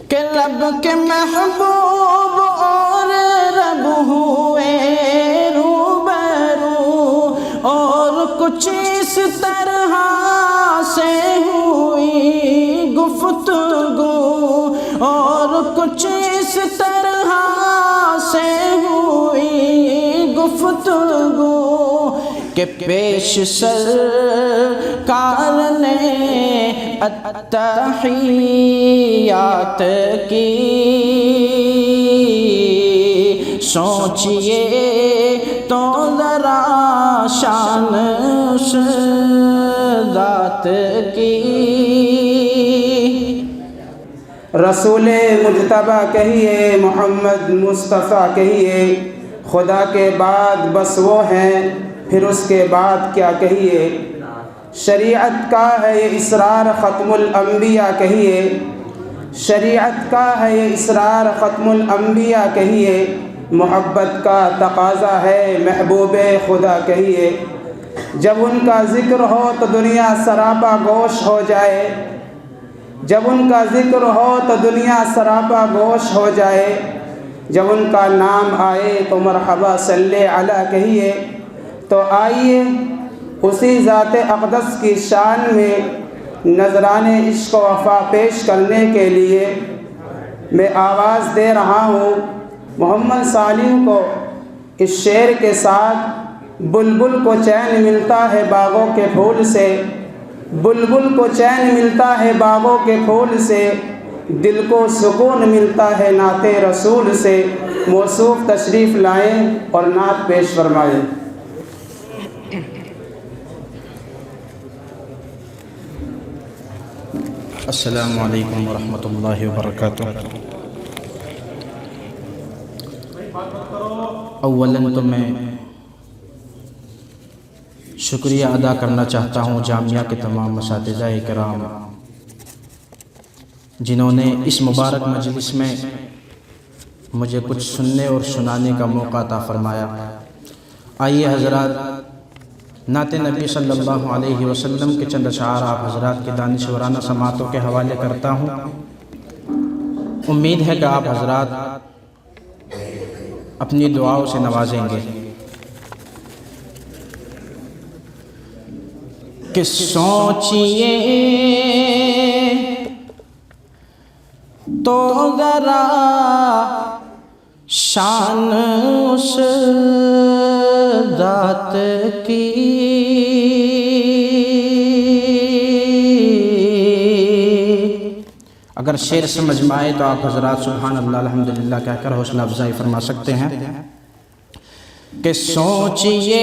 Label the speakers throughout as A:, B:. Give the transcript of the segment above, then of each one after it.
A: کہ رب کے محبوب اور رب ہوئے روبرو، اور کچھ اس طرح سے ہوئی گفتگو، اور کچھ اس طرح سے ہوئی گفتگو کہ پیش سرکار نے التحیات کی، سوچئے تو ذرا شان اس ذات کی۔
B: رسول مجتبیٰ کہیے، محمد مصطفیٰ کہیے، خدا کے بعد بس وہ ہیں، پھر اس کے بعد کیا کہیے۔ شریعت کا ہے یہ اسرار ختم الانبیاء کہیے، شریعت کا ہے یہ اسرار ختم الانبیاء کہیے، محبت کا تقاضا ہے محبوب خدا کہیے۔ جب ان کا ذکر ہو تو دنیا سراپا گوش ہو جائے، جب ان کا ذکر ہو تو دنیا سراپا گوش ہو جائے، جب ان کا نام آئے تو مرحبا صلی علی کہیے۔ تو آئیے اسی ذات اقدس کی شان میں نذران عشق و وفا پیش کرنے کے لیے میں آواز دے رہا ہوں محمد سالم کو اس شعر کے ساتھ۔ بلبل کو چین ملتا ہے باغوں کے پھول سے، بلبل کو چین ملتا ہے باغوں کے پھول سے، دل کو سکون ملتا ہے نعت رسول سے۔ موصوف تشریف لائیں اور نعت پیش فرمائیں۔
A: السلام علیکم ورحمۃ اللہ وبرکاتہ۔ اولاً تو میں شکریہ ادا کرنا چاہتا ہوں جامعہ کے تمام اساتذہ کرام جنہوں نے اس مبارک مجلس میں مجھے کچھ سننے اور سنانے کا موقع عطا فرمایا۔ آئیے حضرات، نعت نبی صلی اللہ علیہ وسلم کے چند اشعار آپ حضرات کے دانشورانہ سماعتوں کے حوالے کرتا ہوں۔ امید ہے کہ آپ حضرات اپنی دعاؤں سے نوازیں گے۔ کہ سوچئے تو ذرا شان اس ذات کی، اگر شعر سمجھ میں آئے تو آپ حضرات سبحان اللہ الحمدللہ کہہ کر حوصلہ افزائی فرما سکتے ہیں۔ کہ سوچئے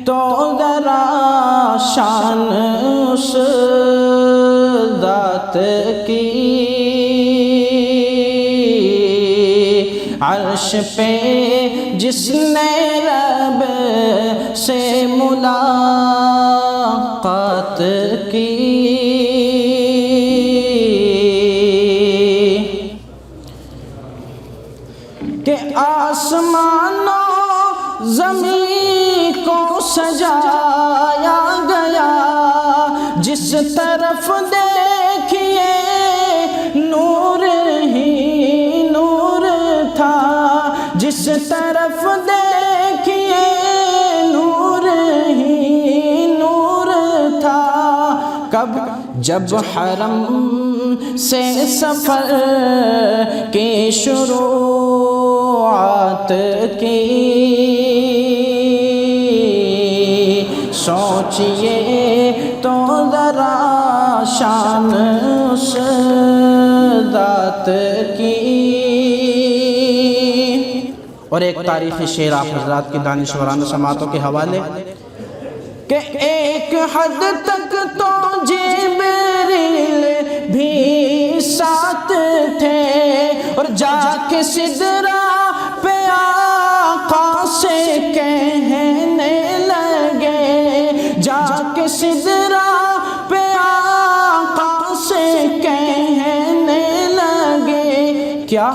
A: تو ذرا شان اس ذات کی، عرش پہ جس نے رب سے ملاقات کی، کہ آسمان و زمین کو سجایا گیا، جس طرف دیکھیے نور ہی نور تھا، جس طرف دیکھیے نور ہی نور تھا۔ کب جب حرم سے سفر کی شروعات کی، سوچئے تو ذرا شان اس ذات کی۔ اور ایک تاریخی شعر آپ حضرات کی دانشورانہ سماعتوں کے حوالے کہ ایک حد تک تو جبریل بھی ساتھ تھے، اور جا کے سدرہ پہ آقا سے کہنے لگے، جا کے سدرہ پہ آقا سے کہنے لگے کیا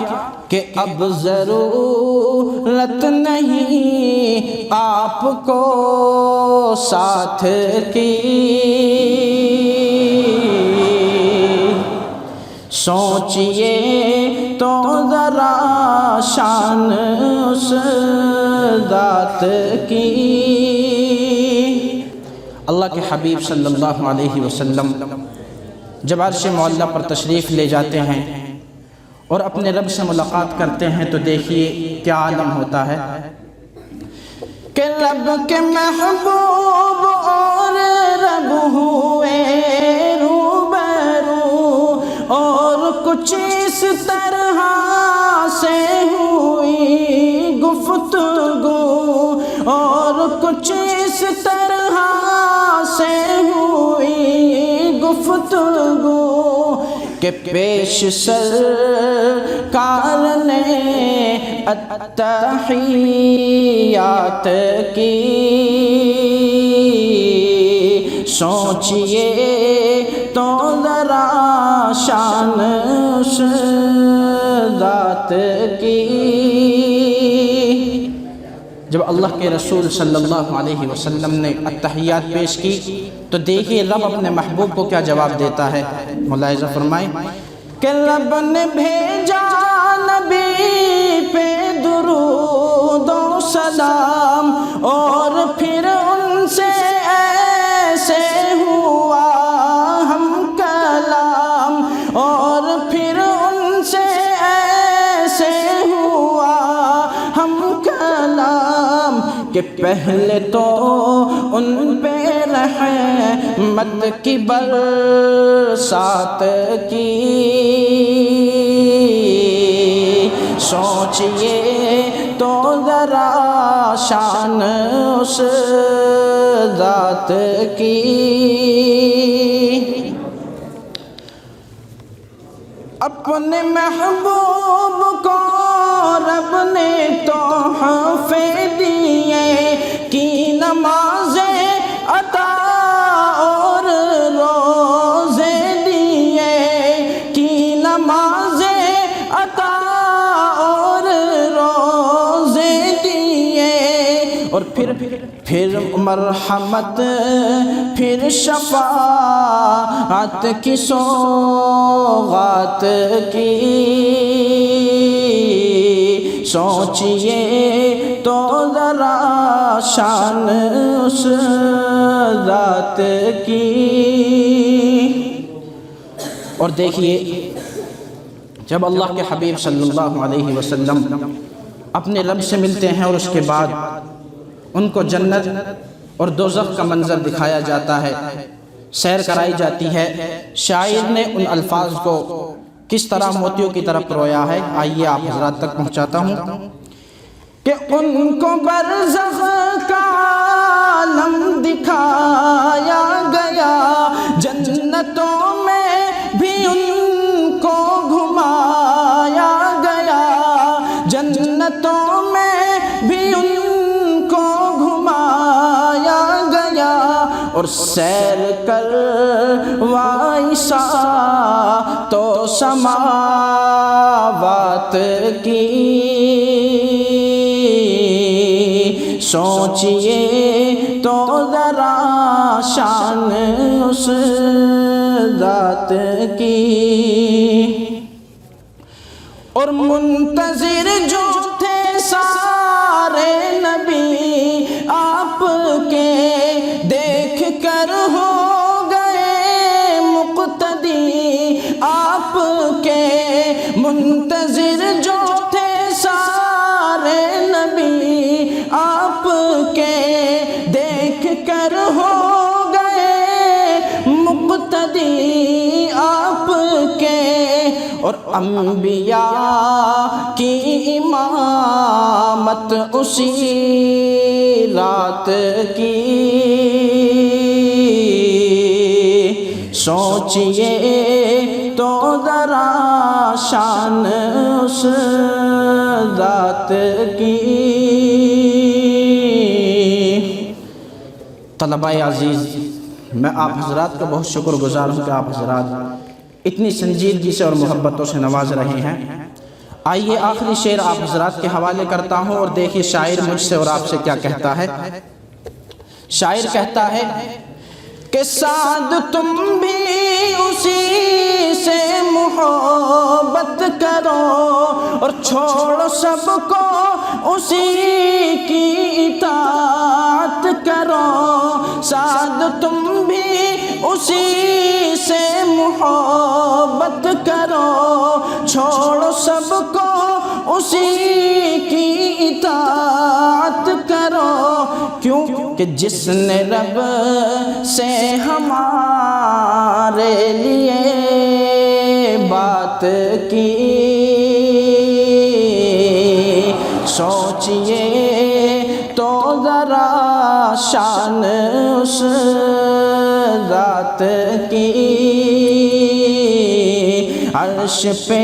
A: کہ اب ضرورت نہیں آپ کو ساتھ کی، سوچئے تو ذرا شان اس ذات کی۔ اللہ کے حبیب صلی اللہ علیہ وسلم جب عرش معلیٰ پر تشریف لے جاتے ہیں اور اپنے رب سے ملاقات کرتے ہیں تو دیکھیے کیا عالم ہوتا ہے کہ رب کے محبوب اور رب ہوئے روبرو، اور کچھ اس طرح سے ہوئی گفتگو، اور کچھ اس طرح سے ہوئی گفتگو کہ پیش سرکار نے التحیات کی۔ سوچئے تو ذرا شان اس ذات کی۔ جب اللہ کے رسول صلی اللہ علیہ وسلم نے التحیات پیش کی تو دیکھیے رب اپنے محبوب کو کیا جواب دیتا ہے، ملاحظہ فرمائیں کہ رب نے بھیجا نبی پہ درود و سلام، اور پھر ان سے ایسے ہوا ہم کلام، اور پھر ان سے ایسے ہوا ہم کلام کہ پہلے تو ان پہ رحمت کی برسات کی۔ سوچئے تو ذرا شان اس ذات کی۔ اپنے محبوب کو رب نے تحفے دیے، کی نمازیں عطا اور روزے دیے، کی نمازیں عطا اور روزے دیے، اور پھر مرحمت، پھر شفاعت کی سوغات کی۔ سوچئے تو ذرا شان اس ذات کی۔ اور دیکھیے جب اللہ کے حبیب صلی اللہ علیہ وسلم اپنے رب سے ملتے ہیں اور اس کے بعد ان کو جنت اور دوزخ کا منظر دکھایا جاتا ہے، سیر کرائی جاتی ہے، شاعر نے ان الفاظ کو کس طرح موتیوں کی طرح پرویا ہے، آئیے آپ حضرات تک پہنچاتا ہوں کہ ان کو برزخ کا عالم دکھایا گیا، جنتوں میں بھی ان کو گھمایا گیا، جنتوں میں بھی ان کو گھمایا گیا، اور سیر کروائی تو سماوات کی۔ سوچئے تو ذرا شان اس ذات کی۔ اور منتظر جو تھے سارے نبی آپ کے، دیکھ کر ہو گئے مقتدی آپ کے، منتظر جو تھے سارے نبی آپ کے، دیکھ کر ہو گئے مقتدی آپ کے، اور انبیاء کی امامت اسی رات کی۔ سوچئے تو ذرا شان اس ذات کی۔ طلباء عزیز، میں آپ حضرات کا بہت شکر گزار ہوں کہ آپ حضرات اتنی سنجیدگی سے اور محبتوں سے نواز رہے ہیں۔ آئیے آخری شعر آپ حضرات کے حوالے کرتا ہوں اور دیکھیے شاعر مجھ سے اور آپ سے کیا کہتا ہے۔ شاعر کہتا ہے کہ سعد تم بھی اسی سے محبت کرو اور چھوڑو سب کو اسی کی اطاعت کرو. سعد تم بھی اسی سے محبت کرو چھوڑو سب کو اسی کی اطاعت کرو. کیوں کہ جس نے رب سے ہمارے لیے بات کی سوچئے تو ذرا شان اس ذات کی. عرش پہ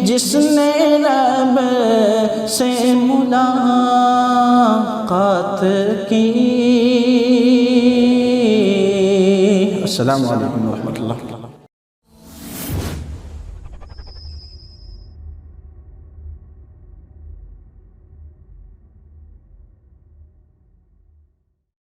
A: جس نے رب سے ملاقات کی. السلام علیکم.